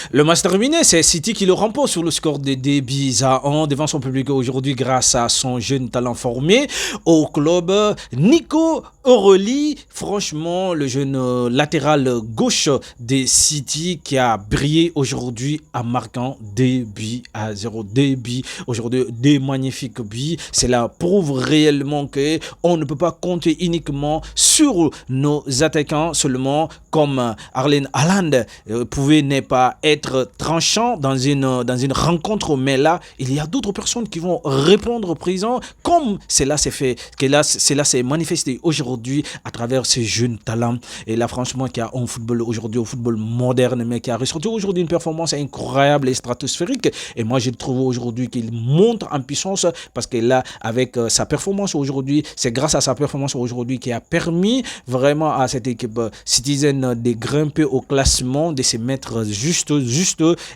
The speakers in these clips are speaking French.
Le match terminé, c'est City qui le remporte sur le score de 2-1 devant son public aujourd'hui grâce à son jeune talent formé au club Nico Oreli. Franchement, le jeune latéral gauche de City qui a brillé aujourd'hui en marquant 2-0. 2 buts aujourd'hui, des magnifiques buts. Cela prouve réellement que on ne peut pas compter uniquement sur nos attaquants seulement, comme Erling Haaland pouvait ne pas être tranchant dans une rencontre, mais là il y a d'autres personnes qui vont répondre présent, comme cela s'est fait, que là cela s'est manifesté aujourd'hui à travers ces jeunes talents. Et là franchement qui a un football aujourd'hui, au football moderne, mais qui a ressorti aujourd'hui une performance incroyable et stratosphérique. Et moi je trouve aujourd'hui qu'il monte en puissance, parce que là avec sa performance aujourd'hui, c'est grâce à sa performance aujourd'hui qui a permis vraiment à cette équipe Citizen de grimper au classement, de se mettre juste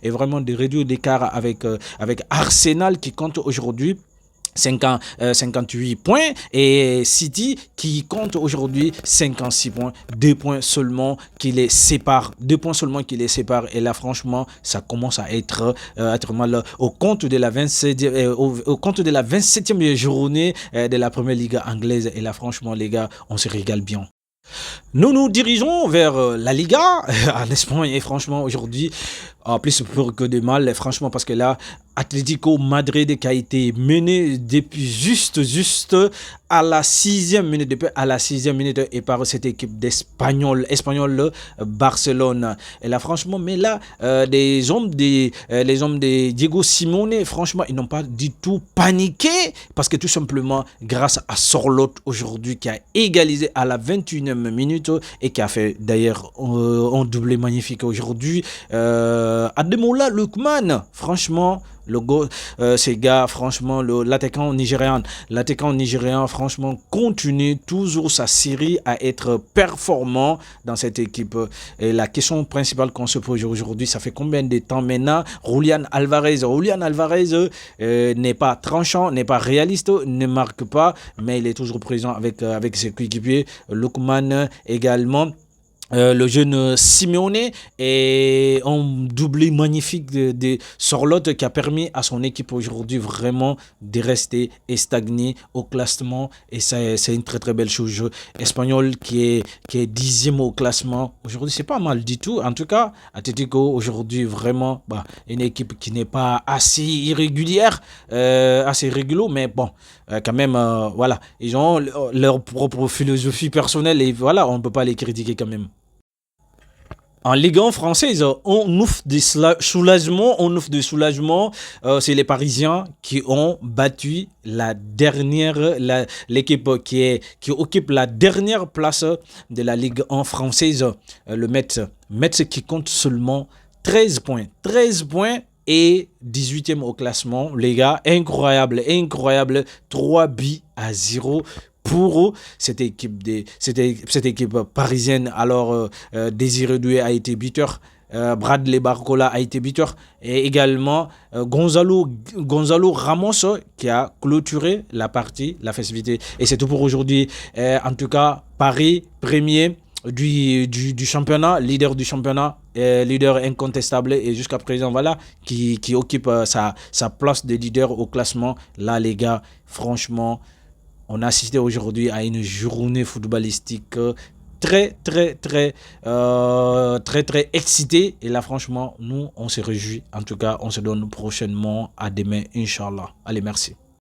et vraiment de réduire l'écart avec Arsenal qui compte aujourd'hui 58 points et City qui compte aujourd'hui 56 points, 2 points seulement qui les séparent, et là franchement ça commence à être mal au compte de la 27e journée de la première ligue anglaise. Et là franchement les gars, on se régale bien. Nous nous dirigeons vers la Liga en Espagne, et franchement aujourd'hui, plus peur que de mal, franchement, parce que là, Atlético Madrid qui a été mené depuis juste à la 6e minute, et par cette équipe d'Espagnol Barcelone. Et là franchement, mais là les hommes de Diego Simeone, franchement ils n'ont pas du tout paniqué, parce que tout simplement grâce à Sorloth aujourd'hui qui a égalisé à la 21e minute et qui a fait d'ailleurs un doublé magnifique aujourd'hui. Ademola Lookman, franchement ces gars, franchement l'attaquant nigérian, franchement continue toujours sa série à être performant dans cette équipe. Et la question principale qu'on se pose aujourd'hui, ça fait combien de temps maintenant? Julian Alvarez n'est pas tranchant, n'est pas réaliste, ne marque pas, mais il est toujours présent avec ses coéquipiers. Lookman également. Le jeune Simeone est un doublé magnifique de Sorloth qui a permis à son équipe aujourd'hui vraiment de rester et stagner au classement, et c'est une très très belle chose. Espagnol qui est 10e au classement aujourd'hui, c'est pas mal du tout. En tout cas Atlético aujourd'hui vraiment une équipe qui n'est pas assez irrégulière, assez réglo, mais bon quand même voilà, ils ont leur propre philosophie personnelle et voilà, on ne peut pas les critiquer quand même. En Ligue 1 française, on offre des soulagements. C'est les Parisiens qui ont battu l'équipe qui occupe la dernière place de la Ligue 1 française, le Metz. Metz qui compte seulement 13 points et 18e au classement. Les gars, incroyable. 3-0 pour cette équipe parisienne. Alors Désiré Doué a été buteur, Bradley Barcola a été buteur, et également Gonzalo Ramos qui a clôturé la festivité. Et c'est tout pour aujourd'hui. En tout cas, Paris premier du championnat, leader du championnat, leader incontestable, et jusqu'à présent voilà qui occupe sa place de leader au classement. Là les gars, franchement on a assisté aujourd'hui à une journée footballistique très excitée, et là franchement nous on se réjouit. En tout cas on se donne prochainement, à demain Inch'Allah. Allez, merci.